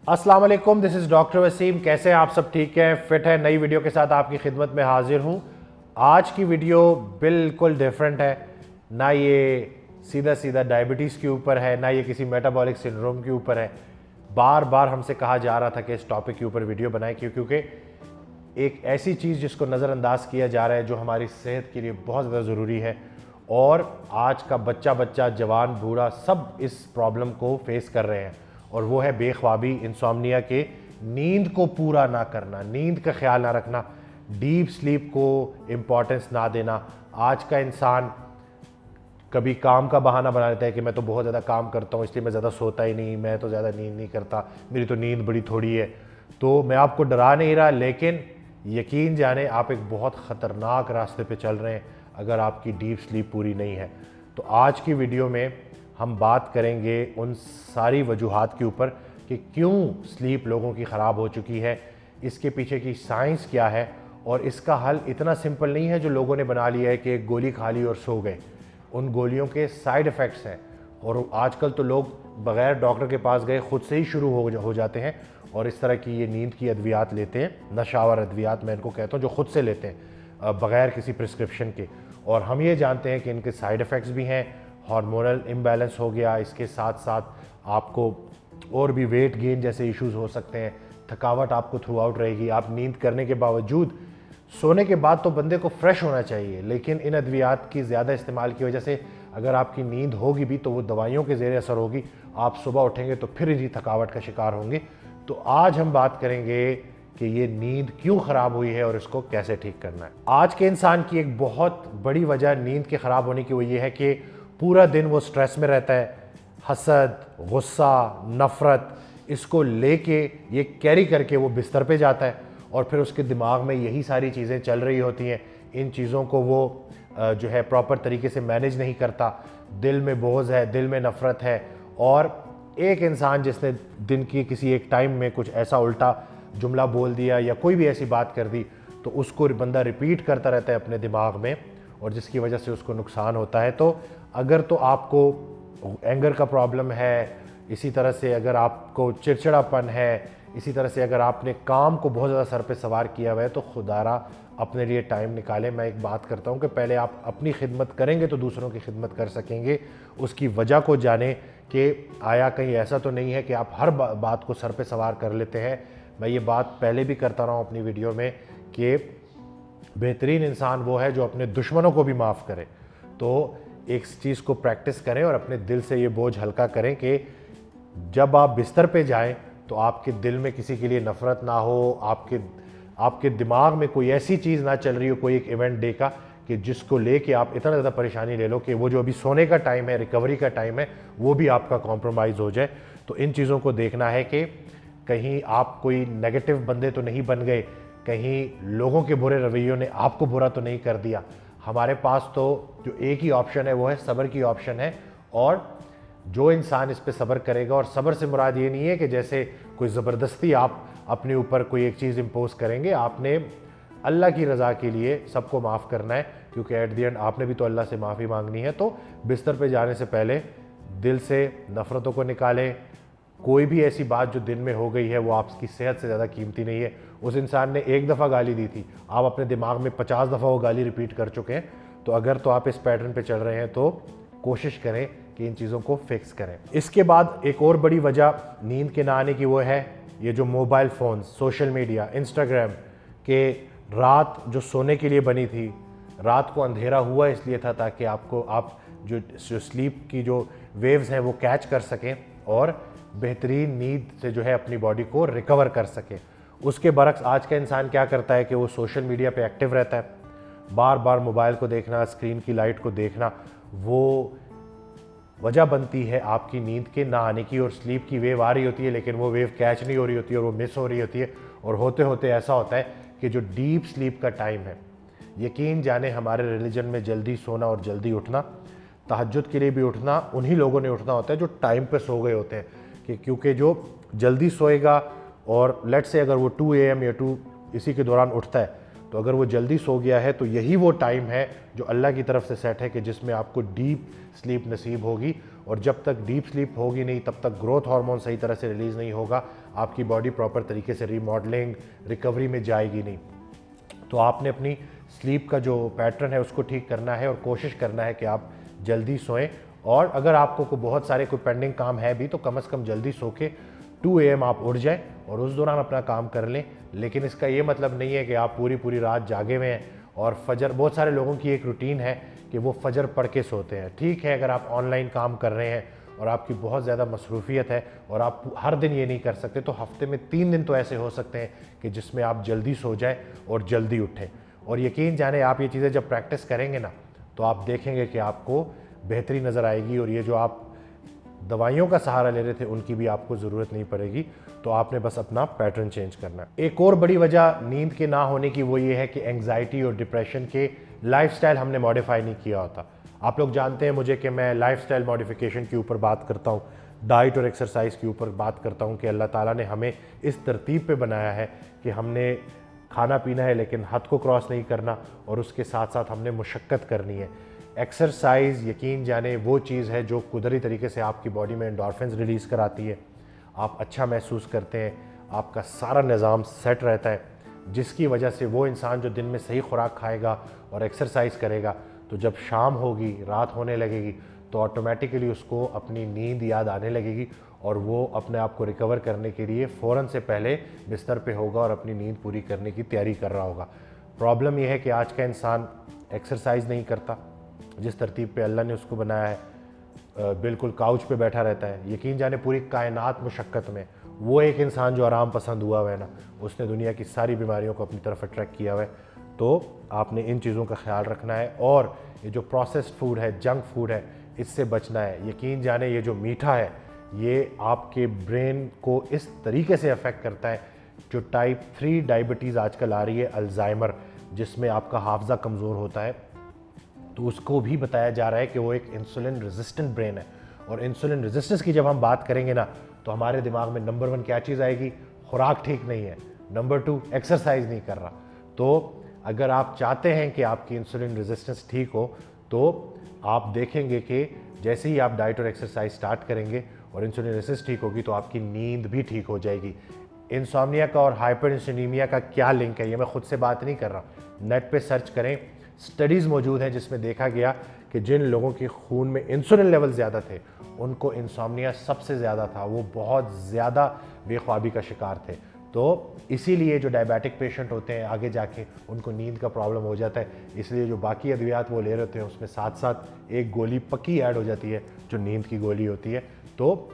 अस्सलाम वालेकुम, this is doctor Wasim. कैसे हैं आप सब? ठीक हैं, फिट है। नई वीडियो के साथ आपकी खिदमत में हाजिर हूँ। आज की वीडियो बिल्कुल डिफरेंट है। ना ये सीधा सीधा डायबिटीज़ के ऊपर है, ना ये किसी मेटाबॉलिक सिंड्रोम के ऊपर है। बार बार हमसे कहा जा रहा था कि इस टॉपिक के ऊपर वीडियो बनाएं, क्योंकि एक ऐसी चीज़ जिसको नज़रअंदाज किया जा रहा है, जो हमारी सेहत के लिए बहुत ज़्यादा ज़रूरी है। और आज का बच्चा जवान बूढ़ा सब इस प्रॉब्लम को फेस कर रहे हैं, और वो है बेख्वाबी, इंसोम्निया के नींद को पूरा ना करना, नींद का ख्याल ना रखना, डीप स्लीप को इम्पोर्टेंस ना देना। आज का इंसान कभी काम का बहाना बना लेता है कि मैं तो बहुत ज़्यादा काम करता हूँ इसलिए मैं ज़्यादा सोता ही नहीं, मैं तो ज़्यादा नींद नहीं करता, मेरी तो नींद बड़ी थोड़ी है। तो मैं आपको डरा नहीं रहा, लेकिन यकीन जाने आप एक बहुत ख़तरनाक रास्ते पे चल रहे हैं अगर आपकी डीप स्लीप पूरी नहीं है। तो आज की वीडियो में हम बात करेंगे उन सारी वजूहात के ऊपर कि क्यों स्लीप लोगों की ख़राब हो चुकी है, इसके पीछे की साइंस क्या है, और इसका हल इतना सिंपल नहीं है जो लोगों ने बना लिया है कि एक गोली खा ली और सो गए। उन गोलियों के साइड इफ़ेक्ट्स हैं, और आजकल तो लोग बग़ैर डॉक्टर के पास गए खुद से ही शुरू हो जाते हैं और इस तरह की ये नींद की अद्वियात लेते हैं, नशावर अद्वियात मैं इनको कहता हूँ, जो खुद से लेते हैं बग़ैर किसी प्रिस्क्रिप्शन के। और हम ये जानते हैं कि इनके साइड इफ़ेक्ट्स भी हैं। हार्मोनल इम्बैलेंस हो गया, इसके साथ साथ आपको और भी वेट गेन जैसे इश्यूज हो सकते हैं, थकावट आपको थ्रू आउट रहेगी। आप नींद करने के बावजूद सोने के बाद तो बंदे को फ्रेश होना चाहिए, लेकिन इन अद्वियात की ज़्यादा इस्तेमाल की वजह से अगर आपकी नींद होगी भी तो वो दवाइयों के ज़ेरे असर होगी, आप सुबह उठेंगे तो फिर इसी थकावट का शिकार होंगे। तो आज हम बात करेंगे कि ये नींद क्यों ख़राब हुई है और इसको कैसे ठीक करना है। आज के इंसान की एक बहुत बड़ी वजह नींद के ख़राब होने की वो ये है कि पूरा दिन वो स्ट्रेस में रहता है, हसद, गुस्सा, नफ़रत, इसको लेके ये कैरी करके वो बिस्तर पे जाता है और फिर उसके दिमाग में यही सारी चीज़ें चल रही होती हैं। इन चीज़ों को वो जो है प्रॉपर तरीके से मैनेज नहीं करता। दिल में बोझ है, दिल में नफ़रत है। और एक इंसान जिसने दिन की किसी एक टाइम में कुछ ऐसा उल्टा जुमला बोल दिया या कोई भी ऐसी बात कर दी, तो उसको बंदा रिपीट करता रहता है अपने दिमाग में, और जिसकी वजह से उसको नुकसान होता है। तो अगर तो आपको एंगर का प्रॉब्लम है, इसी तरह से अगर आपको चिड़चिड़ापन है, इसी तरह से अगर आपने काम को बहुत ज़्यादा सर पे सवार किया हुआ है, तो खुदारा अपने लिए टाइम निकालें। मैं एक बात करता हूँ कि पहले आप अपनी खिदमत करेंगे तो दूसरों की खिदमत कर सकेंगे। उसकी वजह को जानें कि आया कहीं ऐसा तो नहीं है कि आप हर बात को सर पे सवार कर लेते हैं। मैं ये बात पहले भी करता रहा हूँ अपनी वीडियो में कि बेहतरीन इंसान वो है जो अपने दुश्मनों को भी माफ़ करे। तो एक चीज़ को प्रैक्टिस करें और अपने दिल से ये बोझ हल्का करें कि जब आप बिस्तर पे जाएं तो आपके दिल में किसी के लिए नफ़रत ना हो, आपके दिमाग में कोई ऐसी चीज़ ना चल रही हो, कोई एक इवेंट डे का, कि जिसको लेके आप इतना ज़्यादा परेशानी ले लो कि वो जो अभी सोने का टाइम है, रिकवरी का टाइम है, वो भी आपका कॉम्प्रोमाइज़ हो जाए। तो इन चीज़ों को देखना है कि कहीं आप कोई नेगेटिव बंदे तो नहीं बन गए, कहीं लोगों के बुरे रवैयों ने आपको बुरा तो नहीं कर दिया। हमारे पास तो जो एक ही ऑप्शन है वो है सब्र की ऑप्शन है, और जो इंसान इस पे सब्र करेगा, और सब्र से मुराद ये नहीं है कि जैसे कोई ज़बरदस्ती आप अपने ऊपर कोई एक चीज़ इम्पोज करेंगे। आपने अल्लाह की रज़ा के लिए सबको माफ़ करना है, क्योंकि एट द एंड आपने भी तो अल्लाह से माफ़ी मांगनी है। तो बिस्तर पे जाने से पहले दिल से नफ़रतों को निकालें। कोई भी ऐसी बात जो दिन में हो गई है वो आपकी सेहत से ज़्यादा कीमती नहीं है। उस इंसान ने एक दफ़ा गाली दी थी, आप अपने दिमाग में 50 दफ़ा वो गाली रिपीट कर चुके हैं। तो अगर तो आप इस पैटर्न पे चल रहे हैं तो कोशिश करें कि इन चीज़ों को फिक्स करें। इसके बाद एक और बड़ी वजह नींद के ना आने की वो है ये जो mobile phone, social media, Instagram के रात जो सोने के लिए बनी थी, रात को अंधेरा हुआ इसलिए था ताकि आप जो स्लीप की जो वेव्स हैं वो कैच कर सकें और बेहतरीन नींद से जो है अपनी बॉडी को रिकवर कर सके। उसके बरक्स आज का इंसान क्या करता है कि वो सोशल मीडिया पे एक्टिव रहता है, बार बार मोबाइल को देखना, स्क्रीन की लाइट को देखना, वो वजह बनती है आपकी नींद के ना आने की। और स्लीप की वेव आ रही होती है लेकिन वो वेव कैच नहीं हो रही होती है और वो मिस हो रही होती है, और होते होते ऐसा होता है कि जो डीप स्लीप का टाइम है, यकीन जाने हमारे रिलीजन में जल्दी सोना और जल्दी उठना, तहज्जुद के लिए भी उठना उन्हीं लोगों ने उठना होता है जो टाइम पे सो गए होते हैं। कि क्योंकि जो जल्दी सोएगा और लेट से अगर वो 2 AM या 2 इसी के दौरान उठता है, तो अगर वो जल्दी सो गया है तो यही वो टाइम है जो अल्लाह की तरफ से सेट है कि जिसमें आपको डीप स्लीप नसीब होगी। और जब तक डीप स्लीप होगी नहीं तब तक ग्रोथ हार्मोन सही तरह से रिलीज़ नहीं होगा, आपकी बॉडी प्रॉपर तरीके से रीमॉडलिंग रिकवरी में जाएगी नहीं। तो आपने अपनी स्लीप का जो पैटर्न है उसको ठीक करना है और कोशिश करना है कि आप जल्दी सोएं। और अगर आपको बहुत सारे कोई पेंडिंग काम है भी तो कम से कम जल्दी सो के 2 AM आप उठ जाएं और उस दौरान अपना काम कर लें। लेकिन इसका ये मतलब नहीं है कि आप पूरी पूरी रात जागे हुए हैं और फजर, बहुत सारे लोगों की एक रूटीन है कि वो फजर पढ़ के सोते हैं। ठीक है, अगर आप ऑनलाइन काम कर रहे हैं और आपकी बहुत ज़्यादा मसरूफियत है और आप हर दिन ये नहीं कर सकते, तो हफ्ते में 3 दिन तो ऐसे हो सकते हैं कि जिसमें आप जल्दी सो जाएं और जल्दी उठें। और यकीन जाने आप ये चीज़ें जब प्रैक्टिस करेंगे ना तो आप देखेंगे कि आपको बेहतरी नज़र आएगी और ये जो आप दवाइयों का सहारा ले रहे थे उनकी भी आपको ज़रूरत नहीं पड़ेगी। तो आपने बस अपना पैटर्न चेंज करना है। एक और बड़ी वजह नींद के ना होने की वो ये है कि एंग्जाइटी और डिप्रेशन के लाइफस्टाइल हमने मॉडिफाई नहीं किया होता। आप लोग जानते हैं मुझे कि मैं लाइफस्टाइल मॉडिफिकेशन के ऊपर बात करता हूँ, डाइट और एक्सरसाइज के ऊपर बात करता हूँ कि अल्लाह ताला ने हमें इस तरतीब पे बनाया है कि हमने खाना पीना है लेकिन हद को क्रॉस नहीं करना और उसके साथ साथ हमने मुशक्क़त करनी है। एक्सरसाइज यकीन जाने वो चीज़ है जो कुदरती तरीके से आपकी बॉडी में एंडोर्फिन्स रिलीज़ कराती है, आप अच्छा महसूस करते हैं, आपका सारा निज़ाम सेट रहता है, जिसकी वजह से वो इंसान जो दिन में सही खुराक खाएगा और एक्सरसाइज करेगा तो जब शाम होगी, रात होने लगेगी तो ऑटोमेटिकली उसको अपनी नींद याद आने लगेगी और वो अपने आप को रिकवर करने के लिए फ़ौरन से पहले बिस्तर पे होगा और अपनी नींद पूरी करने की तैयारी कर रहा होगा। प्रॉब्लम यह है कि आज का इंसान एक्सरसाइज नहीं करता जिस तरतीब पे अल्लाह ने उसको बनाया है, बिल्कुल काउच पे बैठा रहता है। यकीन जाने पूरी कायनात मुशक्क़त में वो एक इंसान जो आराम पसंद हुआ हुआ है ना, उसने दुनिया की सारी बीमारियों को अपनी तरफ अट्रैक्ट किया हुआ है। तो आपने इन चीज़ों का ख्याल रखना है और ये जो प्रोसेस्ड फूड है, जंक फूड है, इससे बचना है। यकीन जाने ये जो मीठा है ये आपके ब्रेन को इस तरीके से अफेक्ट करता है, जो टाइप 3 डायबिटीज़ आजकल आ रही है, अल्जाइमर, जिसमें आपका हाफजा कमज़ोर होता है, तो उसको भी बताया जा रहा है कि वो एक इंसुलिन रेजिस्टेंट ब्रेन है। और इंसुलिन रेजिस्टेंस की जब हम बात करेंगे ना तो हमारे दिमाग में नंबर 1 क्या चीज़ आएगी? खुराक ठीक नहीं है। नंबर 2 एक्सरसाइज नहीं कर रहा। तो अगर आप चाहते हैं कि आपकी इंसुलिन रेजिस्टेंस ठीक हो तो आप देखेंगे कि जैसे ही आप डाइट और एक्सरसाइज स्टार्ट करेंगे और इंसुलिन रेजिस्टेंस ठीक होगी तो आपकी नींद भी ठीक हो जाएगी। इंसोम्निया का और हाइपरइंसुलिनीमिया का क्या लिंक है, ये मैं खुद से बात नहीं कर रहा। नेट पे सर्च करें, स्टडीज़ मौजूद हैं जिसमें देखा गया कि जिन लोगों के खून में इंसुलिन लेवल ज़्यादा थे उनको इंसोम्निया सबसे ज़्यादा था, वो बहुत ज़्यादा बेख्वाबी का शिकार थे। तो इसीलिए जो डायबिटिक पेशेंट होते हैं आगे जाके उनको नींद का प्रॉब्लम हो जाता है, इसलिए जो बाकी अद्वियात वो ले रहे होते हैं उसमें साथ साथ एक गोली पक्की ऐड हो जाती है जो नींद की गोली होती है। तो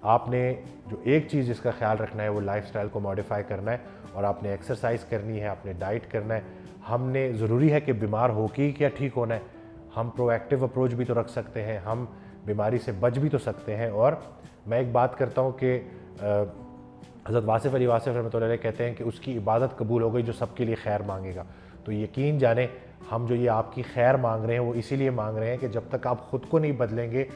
आपने जो एक चीज़ जिसका ख्याल रखना है वो लाइफस्टाइल को मॉडिफाई करना है और आपने एक्सरसाइज करनी है, आपने डाइट करना है। हमने ज़रूरी है कि बीमार हो के ही क्या ठीक होना है, हम प्रोएक्टिव अप्रोच भी तो रख सकते हैं, हम बीमारी से बच भी तो सकते हैं। और मैं एक बात करता हूँ कि हज़रत वासिफ़ अली वासिफ़ रहमतुल्लाह अलैह कहते हैं कि उसकी इबादत कबूल हो गई जो सबके लिए खैर मांगेगा। तो यकीन जाने हम जो ये आपकी खैर मांग रहे हैं वो इसीलिए मांग रहे हैं कि जब तक आप ख़ुद को नहीं बदलेंगे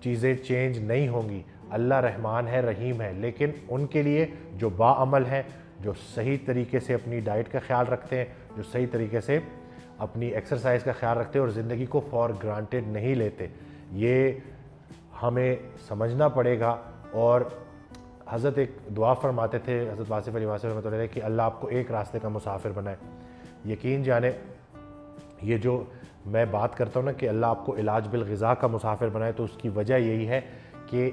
चीज़ें चेंज नहीं होंगी। अल्लाह रहमान है, रहीम है, लेकिन उनके लिए जो बाअमल हैं, जो सही तरीके से अपनी डाइट का ख्याल रखते हैं, जो सही तरीके से अपनी एक्सरसाइज का ख्याल रखते हैं और ज़िंदगी को फॉर ग्रांटेड नहीं लेते, ये हमें समझना पड़ेगा। और हज़रत एक दुआ फरमाते थे हज़रत वासिफ़ अली वासिफ़ रहमतुल्लाह अलैह कि अल्लाह आपको एक रास्ते का मुसाफिर बनाए। यकीन जाने ये जो मैं बात करता हूँ ना कि अल्लाह आपको इलाज बिल ग़िज़ा का मुसाफिर बनाए, तो उसकी वजह यही है कि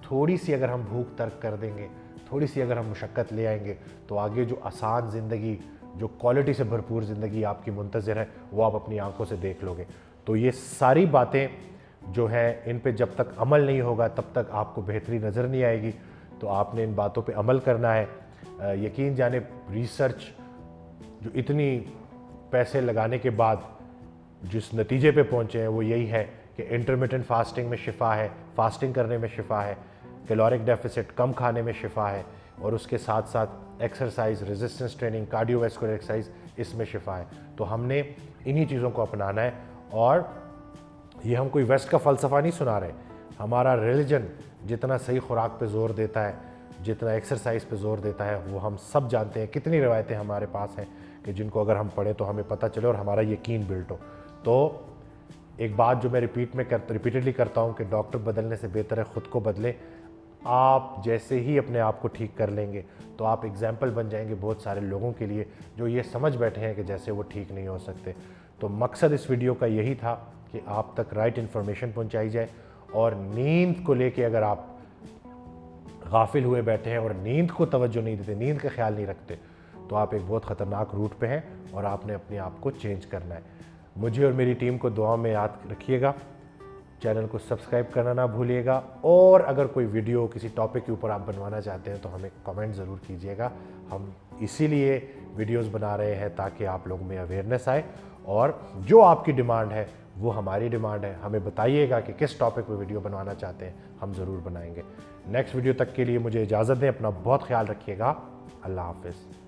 थोड़ी सी अगर हम भूख तर्क कर देंगे, थोड़ी सी अगर हम मुशक्क़त ले आएंगे तो आगे जो आसान ज़िंदगी, जो क्वालिटी से भरपूर ज़िंदगी आपकी मुंतज़िर है वो आप अपनी आंखों से देख लोगे। तो ये सारी बातें जो हैं इन पे जब तक अमल नहीं होगा तब तक आपको बेहतरी नज़र नहीं आएगी। तो आपने इन बातों पे अमल करना है। यकीन जाने रिसर्च जो इतनी पैसे लगाने के बाद जिस नतीजे पे पहुँचे हैं वो यही है कि इंटरमिटेंट फास्टिंग में शिफा है, फास्टिंग करने में शिफा है, कैलोरिक डेफिसिट कम खाने में शिफा है, और उसके साथ साथ exercise, resistance training, cardiovascular exercise, इसमें शिफा है। तो हमने इन्हीं चीज़ों को अपनाना है। और ये हम कोई वेस्ट का फ़लसफ़ा नहीं सुना रहे। हमारा रिलीजन जितना सही खुराक पे ज़ोर देता है, जितना एक्सरसाइज पे ज़ोर देता है, वो हम सब जानते हैं। कितनी रिवायतें हमारे पास हैं कि जिनको अगर हम पढ़ें तो हमें पता चले और हमारा यकीन बिल्ट हो। तो एक बात जो मैं रिपीटेडली करता हूँ कि डॉक्टर बदलने से बेहतर है ख़ुद को बदले। आप जैसे ही अपने आप को ठीक कर लेंगे तो आप एग्जाम्पल बन जाएंगे बहुत सारे लोगों के लिए जो ये समझ बैठे हैं कि जैसे वो ठीक नहीं हो सकते। तो मकसद इस वीडियो का यही था कि आप तक राइट इन्फॉर्मेशन पहुंचाई जाए। और नींद को लेके अगर आप गाफिल हुए बैठे हैं और नींद को तवज्जो नहीं देते, नींद का ख्याल नहीं रखते, तो आप एक बहुत ख़तरनाक रूट पे हैं और आपने अपने आप को चेंज करना है। मुझे और मेरी टीम को दुआ में याद रखिएगा। चैनल को सब्सक्राइब करना ना भूलिएगा। और अगर कोई वीडियो किसी टॉपिक के ऊपर आप बनवाना चाहते हैं तो हमें कमेंट ज़रूर कीजिएगा। हम इसीलिए वीडियोस बना रहे हैं ताकि आप लोगों में अवेयरनेस आए, और जो आपकी डिमांड है वो हमारी डिमांड है। हमें बताइएगा कि किस टॉपिक पे वीडियो बनवाना चाहते हैं, हम ज़रूर बनाएंगे। नेक्स्ट वीडियो तक के लिए मुझे इजाज़त दें। अपना बहुत ख्याल रखिएगा। अल्लाह हाफ़िज़।